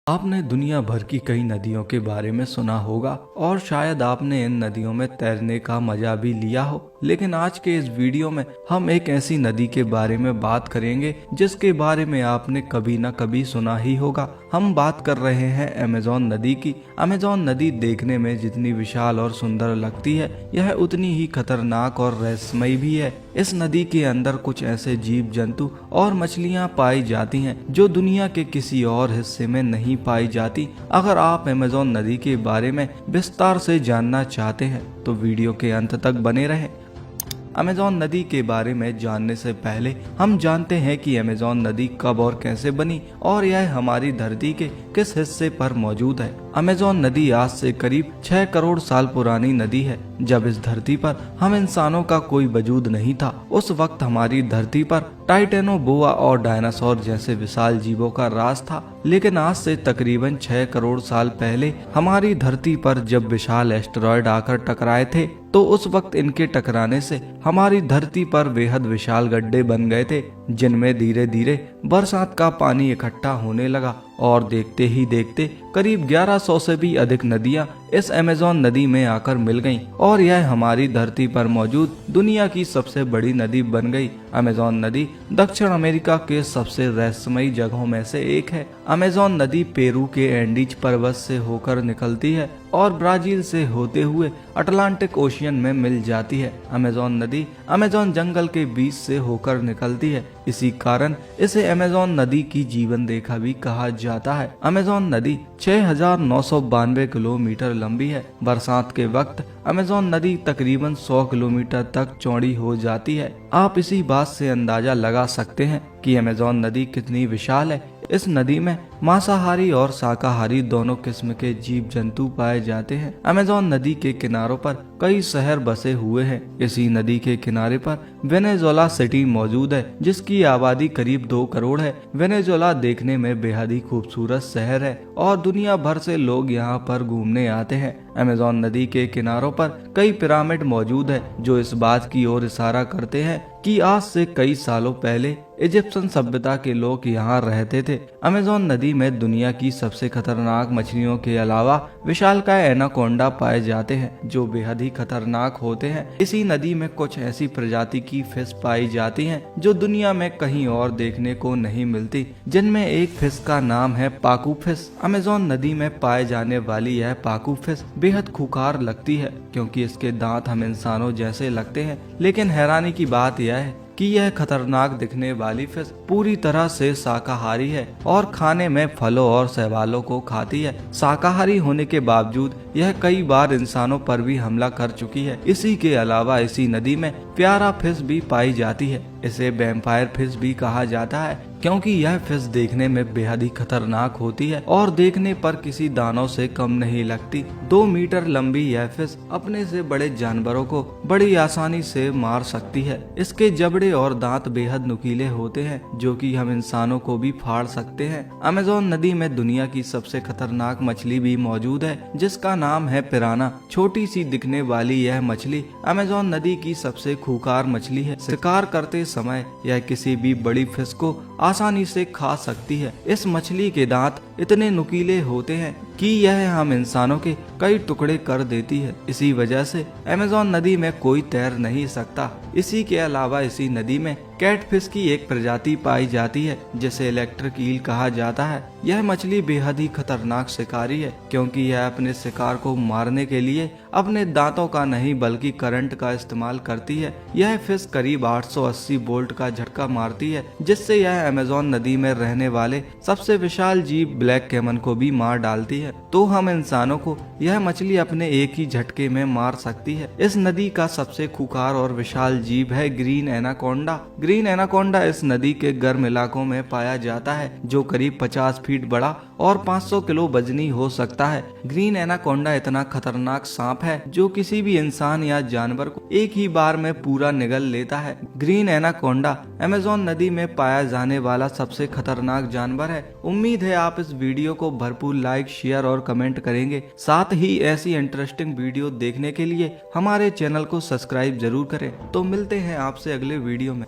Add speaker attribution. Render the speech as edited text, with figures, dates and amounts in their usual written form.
Speaker 1: आपने दुनिया भर की कई नदियों के बारे में सुना होगा और शायद आपने इन नदियों में तैरने का मजा भी लिया हो। लेकिन आज के इस वीडियो में हम एक ऐसी नदी के बारे में बात करेंगे जिसके बारे में आपने कभी ना कभी सुना ही होगा। हम बात कर रहे हैं अमेज़न नदी की। अमेज़न नदी देखने में जितनी विशाल और सुंदर लगती है, यह उतनी ही खतरनाक और रहस्यमयी भी है। इस नदी के अंदर कुछ ऐसे जीव जंतु और मछलियां पाई जाती हैं जो दुनिया के किसी और हिस्से में नहीं पाई जाती। अगर आप अमेज़न नदी के बारे में विस्तार से जानना चाहते हैं तो वीडियो के अंत तक बने रहें। अमेज़न नदी के बारे में जानने से पहले हम जानते हैं कि अमेज़न नदी कब और कैसे बनी और यह हमारी धरती के किस हिस्से पर मौजूद है। अमेज़न नदी आज से करीब 6 करोड़ साल पुरानी नदी है। जब इस धरती पर हम इंसानों का कोई वजूद नहीं था, उस वक्त हमारी धरती पर टाइटेनोबोआ और डायनासोर जैसे विशाल जीवों का राज था। लेकिन आज से तकरीबन 6 करोड़ साल पहले हमारी धरती पर जब विशाल एस्टेरॉयड आकर टकराए थे, तो उस वक्त इनके टकराने से हमारी धरती पर बेहद विशाल गड्ढे बन गए थे, जिनमें धीरे धीरे बरसात का पानी इकट्ठा होने लगा और देखते ही देखते करीब 1100 से भी अधिक नदियां इस अमेज़न नदी में आकर मिल गईं और यह हमारी धरती पर मौजूद दुनिया की सबसे बड़ी नदी बन गई। अमेज़न नदी दक्षिण अमेरिका के सबसे रहस्यमयी जगहों में से एक है। अमेज़न नदी पेरू के एंडीज पर्वत से होकर निकलती है और ब्राजील से होते हुए अटलांटिक ओशियन में मिल जाती है। अमेज़न नदी अमेज़न जंगल के बीच से होकर निकलती है। इसी कारण इसे अमेज़न नदी की जीवन रेखा भी कहा जाता है। अमेज़न नदी 6992 किलोमीटर लंबी है। बरसात के वक्त अमेज़न नदी तकरीबन 100 किलोमीटर तक चौड़ी हो जाती है। आप इसी बात से अंदाजा लगा सकते हैं कि अमेज़न नदी कितनी विशाल है। इस नदी में मांसाहारी और शाकाहारी दोनों किस्म के जीव जंतु पाए जाते हैं। अमेज़न नदी के किनारों पर कई शहर बसे हुए हैं। इसी नदी के किनारे पर वेनेजुएला सिटी मौजूद है, जिसकी आबादी करीब 2 करोड़ है। वेनेजुएला देखने में बेहद ही खूबसूरत शहर है और दुनिया भर से लोग यहाँ पर घूमने आते हैं। अमेज़न नदी के किनारों पर कई पिरामिड मौजूद है जो इस बात की ओर इशारा करते हैं कि आज से कई सालों पहले इजिप्शियन सभ्यता के लोग यहाँ रहते थे। अमेज़न नदी में दुनिया की सबसे खतरनाक मछलियों के अलावा विशालकाय एनाकोंडा पाए जाते हैं जो बेहद ही खतरनाक होते हैं। इसी नदी में कुछ ऐसी प्रजाति की फिश पाई जाती हैं जो दुनिया में कहीं और देखने को नहीं मिलती, जिनमें एक फिश का नाम है पाकू फिश। अमेज़न नदी में पाए जाने वाली यह पाकू फिश बेहद खूंखार लगती है क्योंकि इसके दांत हम इंसानों जैसे लगते हैं। लेकिन हैरानी की बात यह है कि यह खतरनाक दिखने वाली फिश पूरी तरह से शाकाहारी है और खाने में फलों और शैवालों को खाती है। शाकाहारी होने के बावजूद यह कई बार इंसानों पर भी हमला कर चुकी है। इसी के अलावा इसी नदी में प्यारा फिश भी पाई जाती है। इसे वैम्पायर फिश भी कहा जाता है क्योंकि यह फिश देखने में बेहद ही खतरनाक होती है और देखने पर किसी दानव से कम नहीं लगती। 2 मीटर लंबी यह फिश अपने से बड़े जानवरों को बड़ी आसानी से मार सकती है। इसके जबड़े और दांत बेहद नुकीले होते हैं जो कि हम इंसानों को भी फाड़ सकते हैं। अमेज़न नदी में दुनिया की सबसे खतरनाक मछली भी मौजूद है जिसका नाम है पिराना। छोटी सी दिखने वाली यह मछली अमेज़न नदी की सबसे खूंखार मछली है। शिकार करते समय यह किसी भी बड़ी फिश को आसानी से खा सकती है। इस मछली के दांत इतने नुकीले होते हैं कि यह हम इंसानों के कई टुकड़े कर देती है। इसी वजह से अमेज़न नदी में कोई तैर नहीं सकता। इसी के अलावा इसी नदी में कैटफिश की एक प्रजाति पाई जाती है जिसे इलेक्ट्रिक ईल कहा जाता है। यह मछली बेहद ही खतरनाक शिकारी है क्योंकि यह अपने शिकार को मारने के लिए अपने दांतों का नहीं बल्कि करंट का इस्तेमाल करती है। यह फिश करीब 880 वोल्ट का झटका मारती है जिससे यह अमेज़न नदी में रहने वाले सबसे विशाल जीव ब्लैक कैमन को भी मार डालती है। तो हम इंसानों को यह मछली अपने एक ही झटके में मार सकती है। इस नदी का सबसे खूंखार और विशाल जीव है ग्रीन एनाकोंडा। ग्रीन एनाकोंडा इस नदी के गर्म इलाकों में पाया जाता है जो करीब 50 फीट बड़ा और 500 किलो वजनी हो सकता है। ग्रीन एनाकोंडा इतना खतरनाक सांप है जो किसी भी इंसान या जानवर को एक ही बार में पूरा निगल लेता है। ग्रीन एनाकोंडा अमेज़न नदी में पाया जाने वाला सबसे खतरनाक जानवर है। उम्मीद है आप इस वीडियो को भरपूर लाइक, शेयर और कमेंट करेंगे। साथ ही ऐसी इंटरेस्टिंग वीडियो देखने के लिए हमारे चैनल को सब्सक्राइब जरूर करें। तो मिलते हैं आपसे अगले वीडियो में।